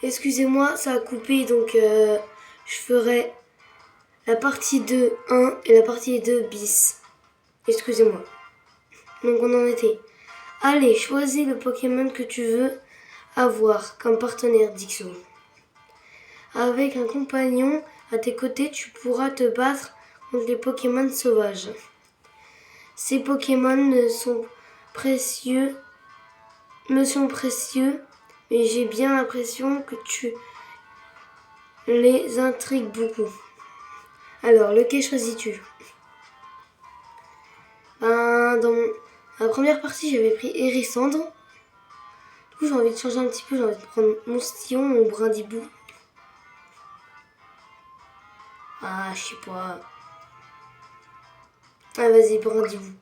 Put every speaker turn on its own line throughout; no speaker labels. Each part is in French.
Excusez-moi, ça a coupé, donc je ferai la partie 2 1 et la partie 2 bis. Excusez-moi. Donc on en était. Allez, choisis le Pokémon que tu veux avoir comme partenaire, Dixo. Avec un compagnon à tes côtés, tu pourras te battre contre les Pokémon sauvages. Ces Pokémon me sont précieux, mais j'ai bien l'impression que tu les intrigues beaucoup. Alors, lequel choisis-tu? Dans la première partie, j'avais pris Hérissandre. Du coup, j'ai envie de changer un petit peu. J'ai envie de prendre Moustillon ou Brindibou. Ah, je sais pas. Ah, vas-y, Brindibou.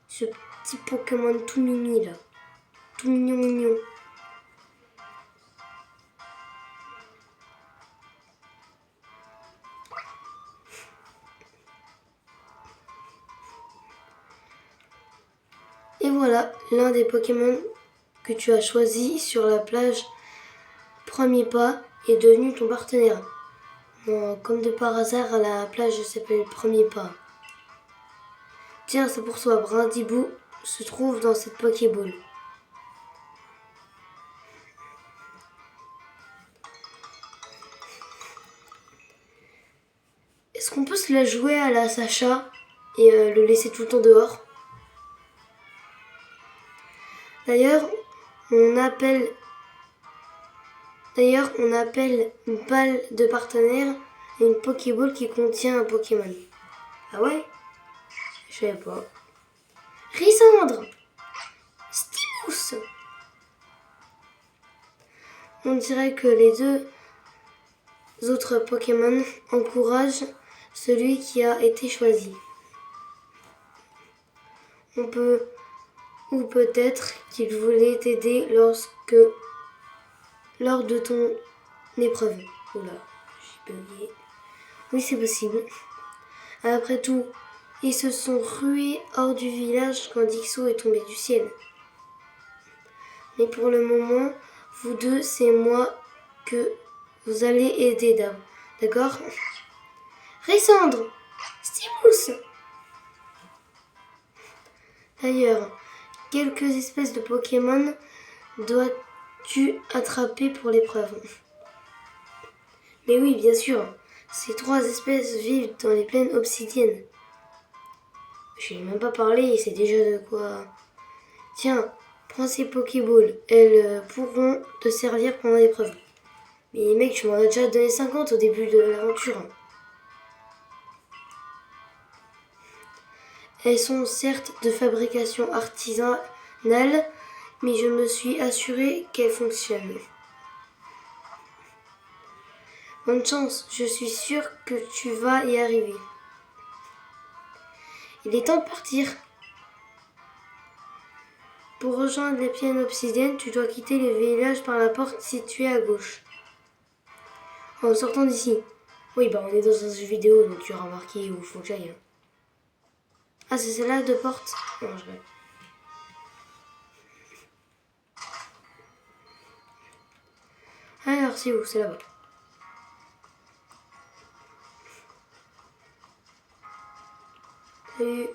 Ce petit Pokémon tout mimi, là. Tout mignon. Et voilà, l'un des Pokémon que tu as choisi sur la plage Premier Pas est devenu ton partenaire. Non, comme de par hasard, la plage s'appelle Premier Pas. Tiens, c'est pour toi, Brindibou se trouve dans cette Pokéball. Est-ce qu'on peut se la jouer à la Sacha et le laisser tout le temps dehors? D'ailleurs, on appelle une balle de partenaire une Pokéball qui contient un Pokémon. Ah ouais? Je savais pas. Rysandre! Stimous! On dirait que les deux autres Pokémon encouragent celui qui a été choisi. Ou peut-être qu'il voulait t'aider lors de ton épreuve. Oula, j'ai bugué. Oui, c'est possible. Après tout, ils se sont rués hors du village quand Dixo est tombé du ciel. Mais pour le moment, vous deux, c'est moi que vous allez aider, d'accord? Rysandre! Stimous! D'ailleurs, quelques espèces de Pokémon dois-tu attraper pour l'épreuve? Mais oui, bien sûr. Ces 3 espèces vivent dans les plaines obsidiennes. Je n'ai même pas parlé, c'est déjà de quoi. Tiens, prends ces Pokéballs. Elles pourront te servir pendant l'épreuve. Mais mec, tu m'en as déjà donné 50 au début de l'aventure. Elles sont certes de fabrication artisanale, mais je me suis assurée qu'elles fonctionnent. Bonne chance, je suis sûre que tu vas y arriver. Il est temps de partir. Pour rejoindre les plaines obsidiennes, tu dois quitter le village par la porte située à gauche. En sortant d'ici. Oui, on est dans un jeu vidéo, donc tu auras remarqué où il faut que j'aille. Ah, c'est celle-là de porte? Non, je rêve. Alors, c'est où? C'est là-bas. Salut.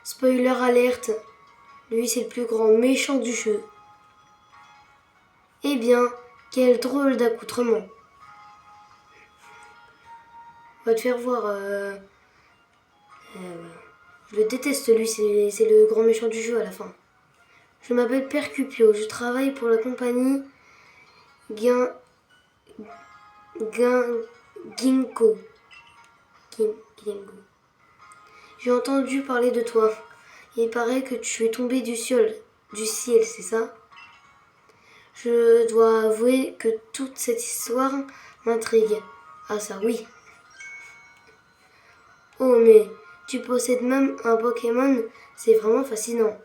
Spoiler alerte. Lui, c'est le plus grand méchant du jeu. Eh bien, quel drôle d'accoutrement. On va te faire voir. Je le déteste, lui, c'est le grand méchant du jeu à la fin. Je m'appelle Percupio, je travaille pour la compagnie Ginkgo. J'ai entendu parler de toi. Il paraît que tu es tombé du ciel, c'est ça? Je dois avouer que toute cette histoire m'intrigue. Ah ça oui. Oh mais tu possèdes même un Pokémon, c'est vraiment fascinant.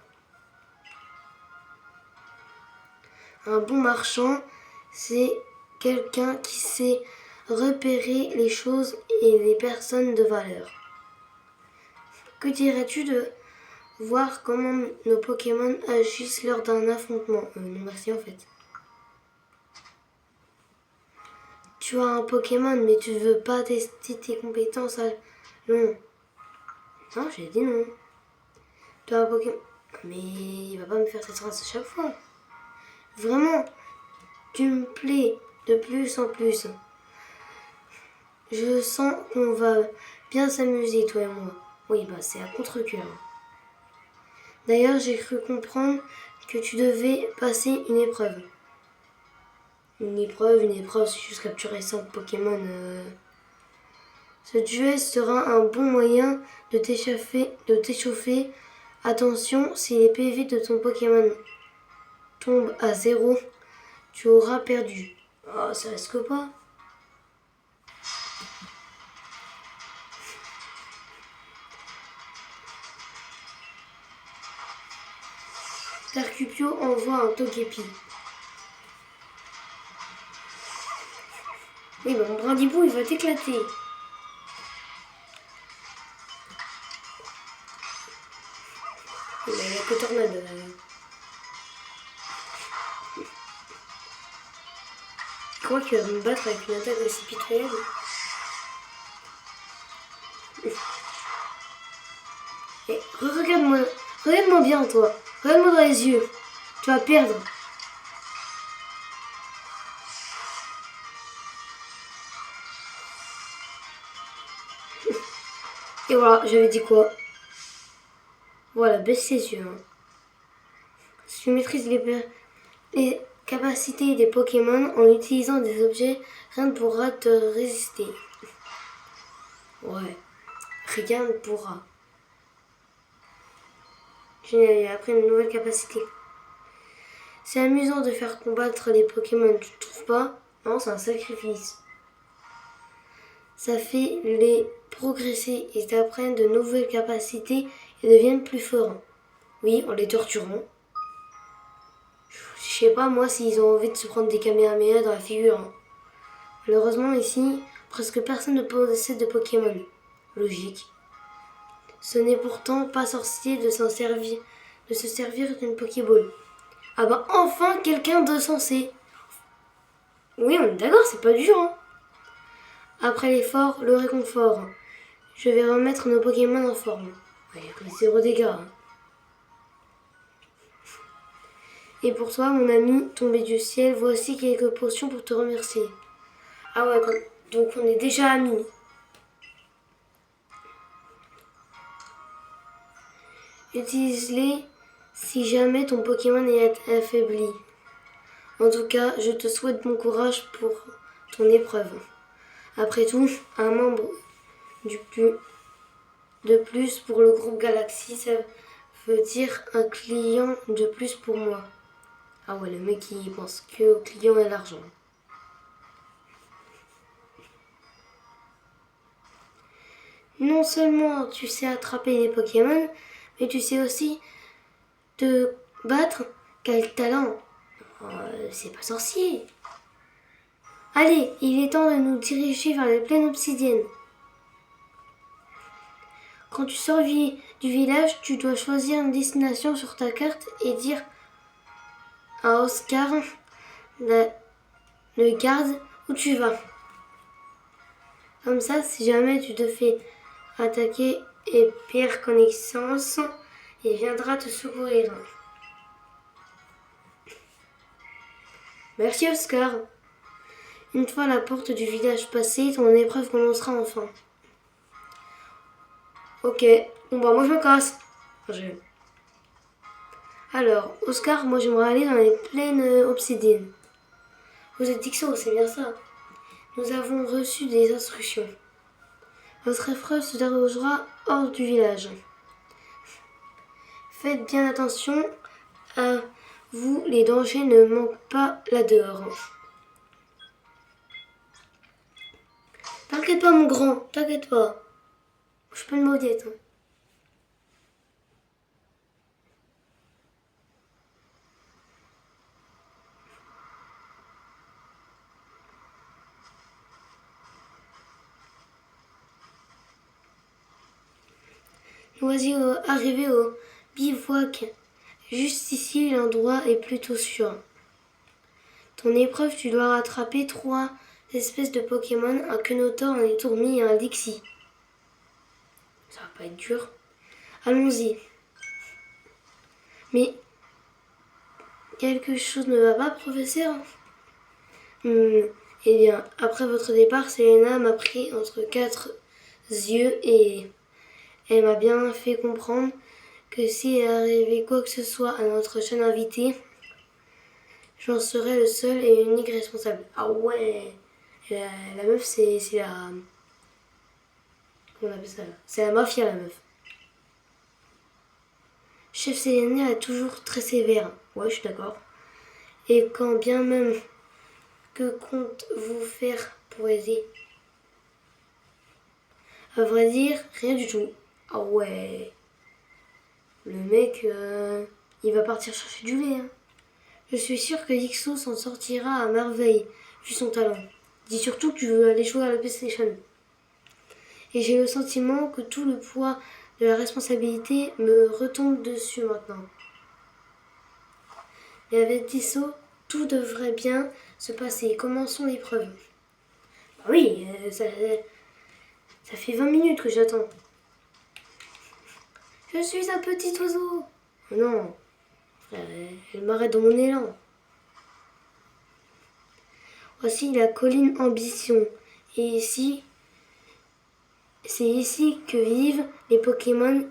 Un bon marchand, c'est quelqu'un qui sait repérer les choses et les personnes de valeur. Que dirais-tu de voir comment nos Pokémon agissent lors d'un affrontement? Non merci en fait. Tu as un Pokémon mais tu veux pas tester tes compétences Non. Non, j'ai dit non. Tu as un Pokémon... Mais il va pas me faire cette phrase à chaque fois. Vraiment, tu me plais de plus en plus. Je sens qu'on va bien s'amuser, toi et moi. Oui, bah c'est à contre-cœur. D'ailleurs, j'ai cru comprendre que tu devais passer une épreuve. Une épreuve, c'est juste capturer 5 Pokémon. Ce duel sera un bon moyen de t'échauffer. Attention, si les PV de ton Pokémon tombent à 0, tu auras perdu. Oh, ça risque pas. Tercupio envoie un Togepi. Oui, bah mon Brindibou, il va t'éclater. Il a que tornade. Je crois qu'il va me battre avec une attaque aussi pitoyable. Et regarde-moi bien, toi. Regarde-moi dans les yeux. Tu vas perdre. Et voilà, j'avais dit quoi? Voilà, baisse ses yeux. Hein. Si tu maîtrises les capacités des Pokémon en utilisant des objets, rien ne pourra te résister. Ouais, rien ne pourra. Génial, après une nouvelle capacité. C'est amusant de faire combattre les Pokémon, tu trouves pas? Non, c'est un sacrifice. Ça fait les progresser, ils apprennent de nouvelles capacités et deviennent plus forts. Oui, en les torturant. Je sais pas moi s'ils ont envie de se prendre des Kamehameha dans la figure. Hein. Malheureusement ici, presque personne ne possède de Pokémon. Logique. Ce n'est pourtant pas sorcier de se servir d'une Pokéball. Ah bah enfin quelqu'un de sensé. Oui, on est d'accord, c'est pas dur. Hein. Après l'effort, le réconfort. Je vais remettre nos Pokémon en forme. Ouais, après 0 dégâts. Hein. Et pour toi, mon ami, tombé du ciel, voici quelques potions pour te remercier. Ah ouais, donc on est déjà amis. Utilise-les si jamais ton Pokémon est affaibli. En tout cas, je te souhaite bon courage pour ton épreuve. Après tout, un membre de plus pour le groupe Galaxy, ça veut dire un client de plus pour moi. Ah ouais, le mec il pense que au client et à l'argent. Non seulement tu sais attraper les Pokémon, mais tu sais aussi te battre. Quel talent! C'est pas sorcier. Allez, il est temps de nous diriger vers les plaines obsidiennes. Quand tu sors du village, tu dois choisir une destination sur ta carte et dire à Oscar, le garde, où tu vas. Comme ça, si jamais tu te fais attaquer et perd connaissance, il viendra te secourir. Merci Oscar. Une fois la porte du village passée, ton épreuve commencera enfin. Ok, bon bah moi je me casse. Alors, Oscar, moi j'aimerais aller dans les plaines obsidiennes. Vous êtes Dixo, c'est bien ça. Nous avons reçu des instructions. Votre épreuve se déroulera hors du village. Faites bien attention à vous, les dangers ne manquent pas là-dehors. T'inquiète pas mon grand, t'inquiète pas. Je suis pas une maudite. Hein. Nous voici arrivés au bivouac. Juste ici, l'endroit est plutôt sûr. Ton épreuve, tu dois rattraper 3 espèces de Pokémon, un Quenotor, un Étourmi et un Dixie. Ça va pas être dur. Allons-y. Mais quelque chose ne va pas, professeur? Eh bien, après votre départ, Selena m'a pris entre 4 yeux et elle m'a bien fait comprendre que si arrivait quoi que ce soit à notre jeune invité, j'en serais le seul et unique responsable. Ah ouais, la meuf, c'est la... Comment on appelle ça là? C'est la mafia, la meuf. Chef Selena est toujours très sévère. Ouais, je suis d'accord. Et quand bien même, que compte-vous faire pour aider? À vrai dire, rien du tout. Ah ouais. Le mec, il va partir chercher du lait. Hein. Je suis sûre que Ixo s'en sortira à merveille, vu son talent. Dis surtout que tu veux aller jouer à la PlayStation. Et j'ai le sentiment que tout le poids de la responsabilité me retombe dessus maintenant. Mais avec Ixo, tout devrait bien se passer. Commençons l'épreuve. Bah oui, ça fait 20 minutes que j'attends. Je suis un petit oiseau. Oh non, elle m'arrête dans mon élan. Voici la colline Ambition. Et ici, c'est ici que vivent les Pokémon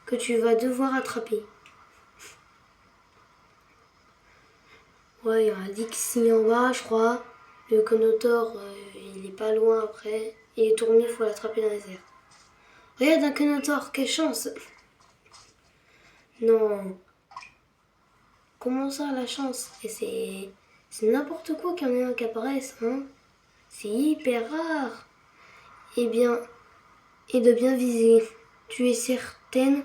que tu vas devoir attraper. Ouais, il y a un Dixie en bas, je crois. Le Conotor, il est pas loin après. Et les Tourmis, il faut l'attraper dans les airs. Regarde un Conotor, quelle chance! Non. Comment ça, la chance? Et c'est n'importe quoi qu'il y en ait un qui apparaisse, hein? C'est hyper rare. Eh bien, et de bien viser. Tu es certaine,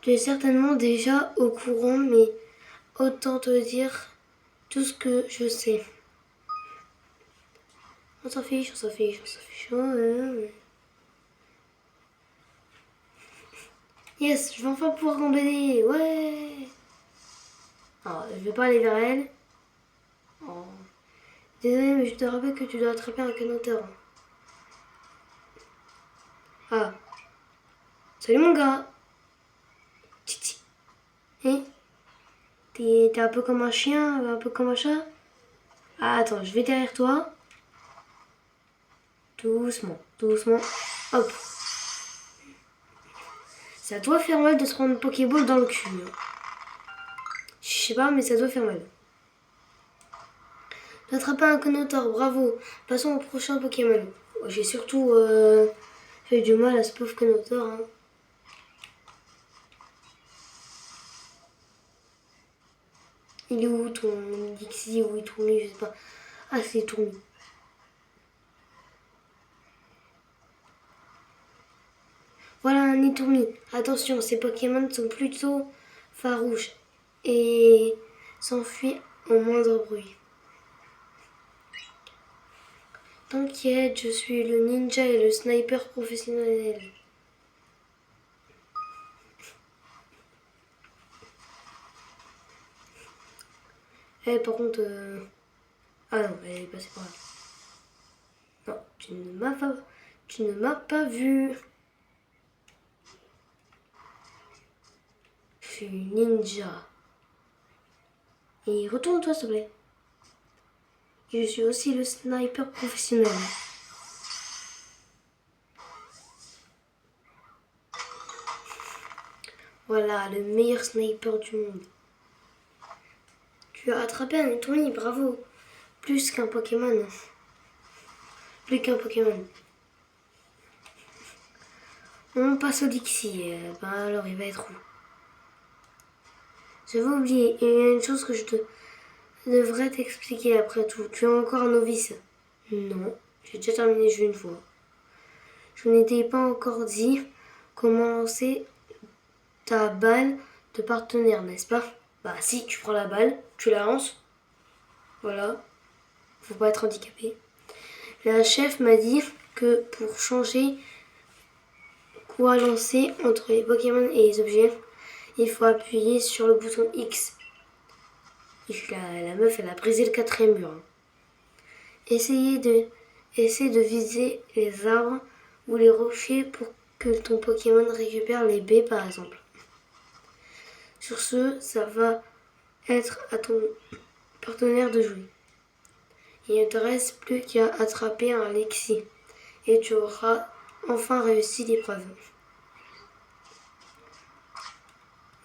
tu es certainement déjà au courant, mais autant te dire tout ce que je sais. On s'en fiche, on s'en fiche, on s'en fiche. Ouais. Yes, je vais enfin pouvoir embêter. Ouais. Alors, je vais pas aller vers elle. Oh. Désolée, mais je te rappelle que tu dois attraper un Canoteur. Ah. Salut mon gars. Titi. Hein? T'es un peu comme un chien, un peu comme un chat? Ah, attends, je vais derrière toi. Doucement, doucement. Hop. Ça doit faire mal de se prendre une Pokéball dans le cul. Je sais pas, mais ça doit faire mal. J'ai attrapé un Conotor, bravo. Passons au prochain Pokémon. J'ai surtout fait du mal à ce pauvre Conotor. Hein. Il est où ton Dixie ou Itourmi, je sais pas. Ah, c'est Itourmi. Voilà un Itourmi. Attention, ces Pokémon sont plutôt farouches et s'enfuient au moindre bruit. T'inquiète, je suis le ninja et le sniper professionnel. Eh, par contre... Ah non, elle est passée par là. Non, tu ne m'as pas vu. Je suis ninja. Et retourne-toi, s'il te plaît. Et je suis aussi le sniper professionnel. Voilà, le meilleur sniper du monde. Tu as attrapé un Étourmi, bravo. Plus qu'un Pokémon. Plus qu'un Pokémon. On passe au Dixie. Ben alors, il va être où? J'avais oublié, il y a une chose que je devrais t'expliquer après tout. Tu es encore un novice. Non, j'ai déjà terminé le jeu une fois. Je n'étais pas encore dit comment lancer ta balle de partenaire, n'est-ce pas? Bah si, tu prends la balle, tu la lances. Voilà. Faut pas être handicapé. La chef m'a dit que pour changer ou à lancer entre les Pokémon et les objets, il faut appuyer sur le bouton X. La meuf, elle a brisé le quatrième mur. Essaye de viser les arbres ou les rochers pour que ton Pokémon récupère les baies par exemple. Sur ce, ça va être à ton partenaire de jouer. Il ne te reste plus qu'à attraper un Lexi et tu auras enfin réussi l'épreuve.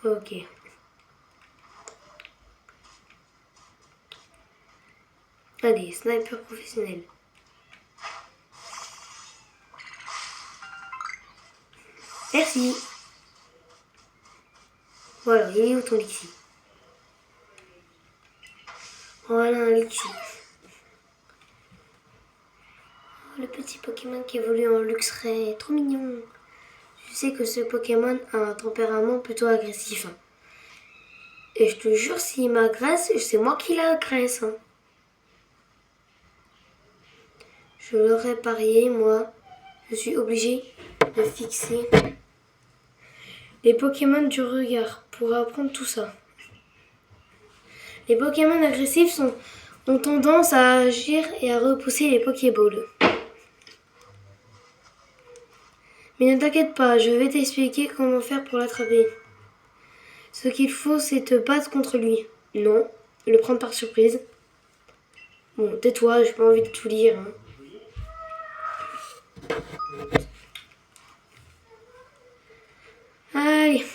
Ok. Allez, sniper professionnel. Merci. Voilà, il est où ton Lexi? Voilà un Lexi. Oh, le petit Pokémon qui évolue en Luxray, trop mignon. Je sais que ce Pokémon a un tempérament plutôt agressif. Et je te jure, s'il m'agresse, c'est moi qui l'agresse. Je l'aurais parié, moi. Je suis obligée de fixer les Pokémon du regard pour apprendre tout ça. Les Pokémon agressifs ont tendance à agir et à repousser les Pokéballs. Mais ne t'inquiète pas, je vais t'expliquer comment faire pour l'attraper. Ce qu'il faut, c'est te battre contre lui. Non, le prendre par surprise. Bon, tais-toi, j'ai pas envie de tout lire. Allez.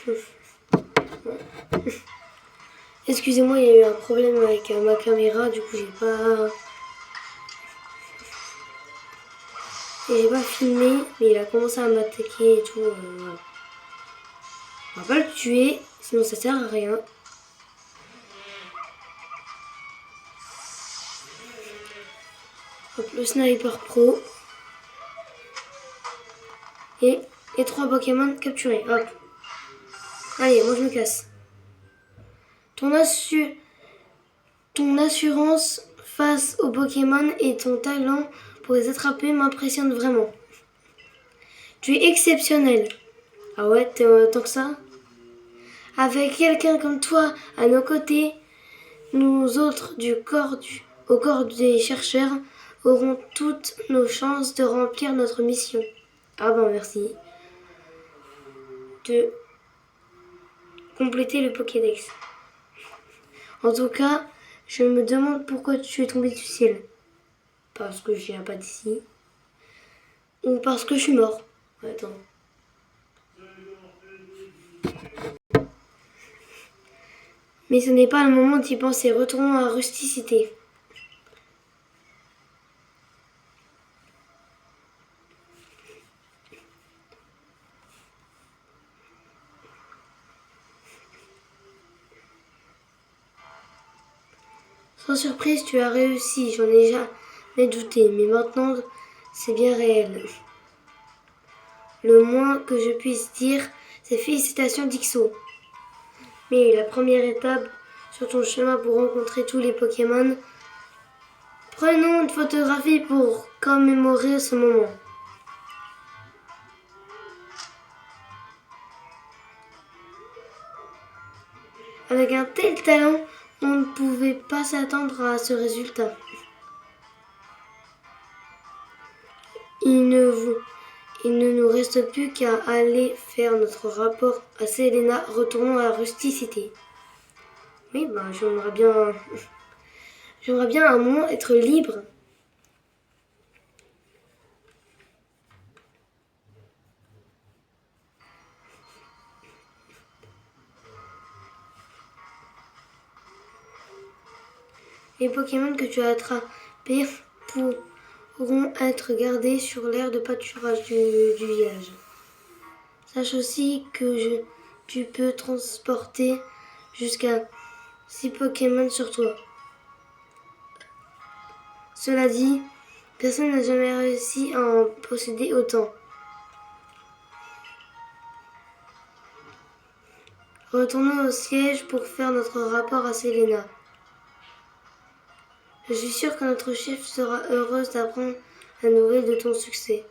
Excusez-moi, il y a eu un problème avec ma caméra, du coup j'ai pas filmé, mais il a commencé à m'attaquer et tout. Voilà. On va pas le tuer, sinon ça sert à rien. Hop, le sniper pro. Et les 3 Pokémon capturés. Hop. Allez, moi je me casse. Ton assurance face aux Pokémon et ton talent pour les attraper m'impressionnent vraiment. Tu es exceptionnel. Ah ouais, tant que ça? Avec quelqu'un comme toi à nos côtés, nous autres au corps des chercheurs aurons toutes nos chances de remplir notre mission. Ah ben merci. De compléter le Pokédex. En tout cas, je me demande pourquoi tu es tombé du ciel. Parce que je viens pas d'ici. Ou parce que je suis mort. Attends. Mais ce n'est pas le moment d'y penser. Retournons à Rusticité. Sans surprise, tu as réussi. J'en ai jamais douté. Mais maintenant, c'est bien réel. Le moins que je puisse dire, c'est félicitations Dixo. Mais la première étape sur ton chemin pour rencontrer tous les Pokémon, prenons une photographie pour commémorer ce moment. Avec un tel talent, on ne pouvait pas s'attendre à ce résultat. Il ne nous reste plus qu'à aller faire notre rapport à Selena. Retournons à Rusticité. Oui, ben j'aimerais bien un moment être libre. Les Pokémon que tu as attrapés pourront être gardés sur l'aire de pâturage du village. Sache aussi que tu peux transporter jusqu'à 6 Pokémon sur toi. Cela dit, personne n'a jamais réussi à en posséder autant. Retournons au siège pour faire notre rapport à Selena. Je suis sûre que notre chef sera heureuse d'apprendre la nouvelle de ton succès.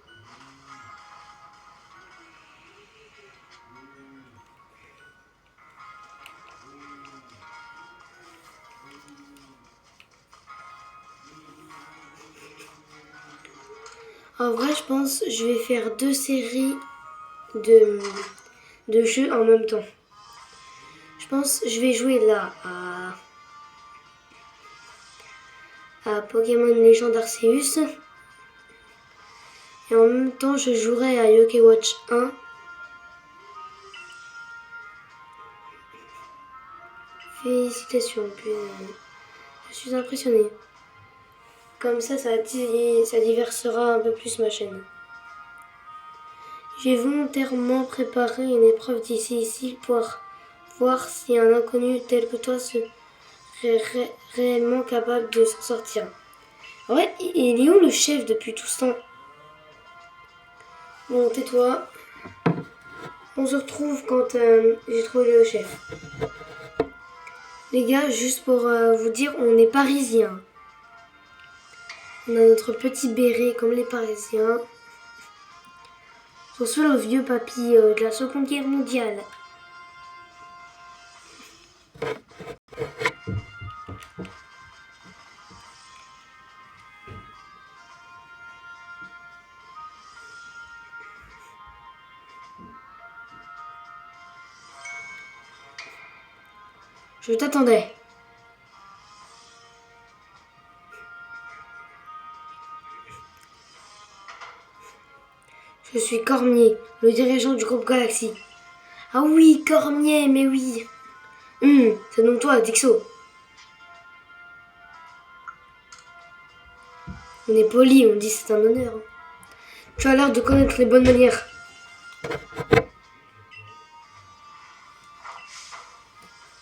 En vrai, je pense que je vais faire 2 séries de jeux en même temps. Je pense que je vais jouer là à Pokémon Legend Arceus. Et en même temps, je jouerai à Yokai Watch 1. Félicitations, je suis impressionnée. Comme ça diversera un peu plus ma chaîne. J'ai volontairement préparé une épreuve ici pour voir si un inconnu tel que toi serait réellement capable de s'en sortir. Ouais, il est où le chef depuis tout ce temps? Bon, tais-toi. On se retrouve quand j'ai trouvé le chef. Les gars, juste pour vous dire, on est parisiens. On a notre petit béret comme les Parisiens. On se le vieux papy de la Seconde Guerre mondiale. Je t'attendais. Je suis Cormier, le dirigeant du groupe Galaxy. Ah oui, Cormier, mais oui. C'est donc toi, Dixo. On est poli, on dit c'est un honneur. Tu as l'air de connaître les bonnes manières.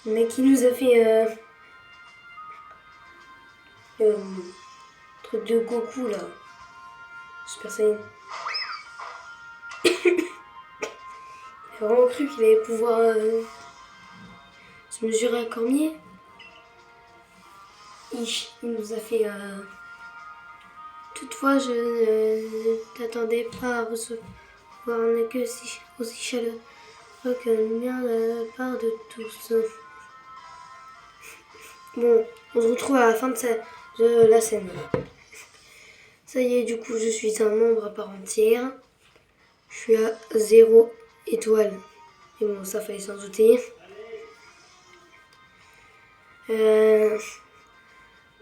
Mais qui nous a fait truc de Goku là. Super Saiyan. J'ai vraiment cru qu'il allait pouvoir se mesurer à Cormier. Il nous a fait... Toutefois, je ne t'attendais pas à recevoir un accueil aussi chaleureux que le mien de la part de tous. Bon, on se retrouve à la fin de la scène. Ça y est, du coup, je suis un membre à part entière. Je suis à 0 étoile. Et bon, ça fallait s'en douter.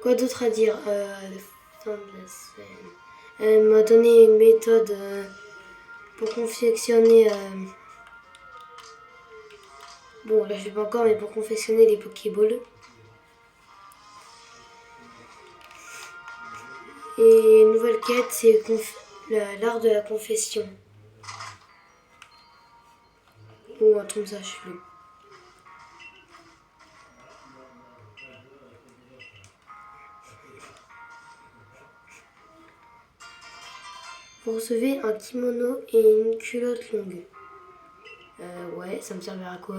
Quoi d'autre à dire fin de la scène. Elle m'a donné une méthode pour confectionner... bon, là je sais pas encore, mais pour confectionner les Pokéballs. Et une nouvelle quête, c'est l'art de la confession. Ou un truc comme ça, je sais plus. Vous recevez un kimono et une culotte longue. Ouais, ça me servira à quoi?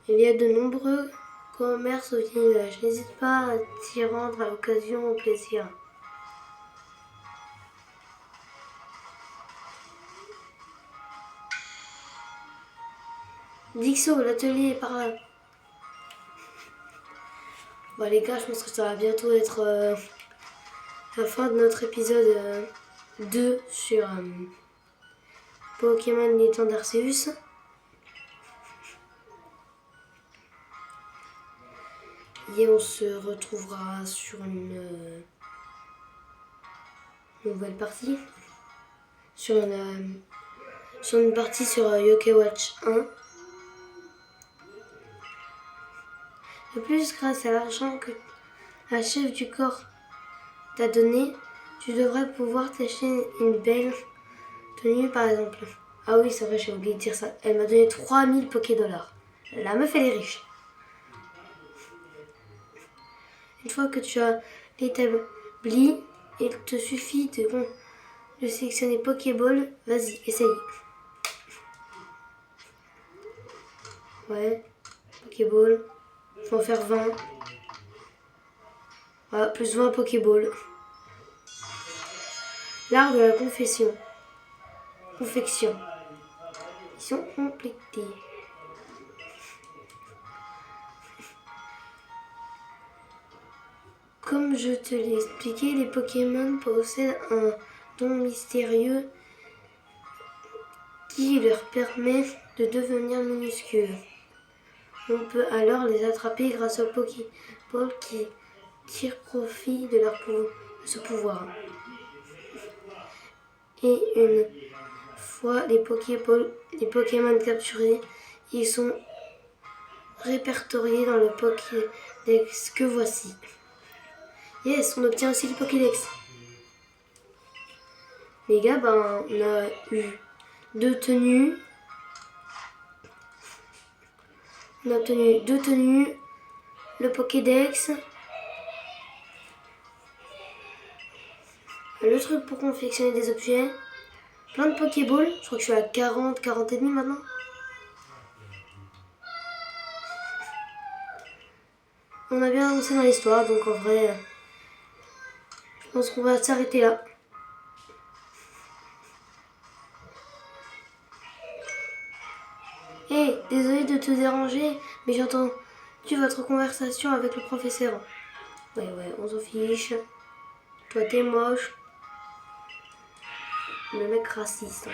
Il y a de nombreux commerces au village. N'hésite pas à t'y rendre à l'occasion au plaisir. Dixo, l'atelier est par là. Bon les gars, je pense que ça va bientôt être la fin de notre épisode 2 sur Pokémon Legend Arceus. Et on se retrouvera sur une nouvelle partie. Sur une partie sur Yokai Watch 1. De plus, grâce à l'argent que la chef du corps t'a donné, tu devrais pouvoir t'acheter une belle tenue par exemple. Ah oui, c'est vrai, j'ai oublié de dire ça. Elle m'a donné 3000 Poké-dollars. La meuf, elle est riche. Une fois que tu as l'établi, il te suffit de sélectionner Pokéball. Vas-y, essaye. Ouais, Pokéball. Faut en faire 20. Voilà, plus 20 Pokéball. L'art de la confection. Ils sont complétés. Comme je te l'ai expliqué, les Pokémon possèdent un don mystérieux qui leur permet de devenir minuscules. On peut alors les attraper grâce aux Pokéballs qui tirent profit de ce pouvoir. Et une fois les Pokémon capturés, ils sont répertoriés dans le Pokédex que voici. Yes, on obtient aussi le Pokédex. Les gars, on a eu 2 tenues. On a obtenu 2 tenues, le Pokédex, le truc pour confectionner des objets, plein de Pokéballs. Je crois que je suis à 40 et demi maintenant. On a bien avancé dans l'histoire, donc en vrai, je pense qu'on va s'arrêter là. Hé, désolé de te déranger, mais j'ai entendu votre conversation avec le professeur. Ouais, on s'en fiche. Toi, t'es moche. Le mec raciste.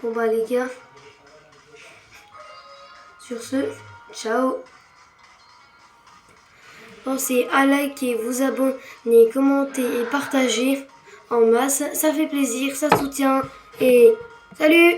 Bon bah les gars, sur ce, ciao. Pensez à liker, vous abonner, commenter et partager en masse. Ça fait plaisir, ça soutient. Et salut!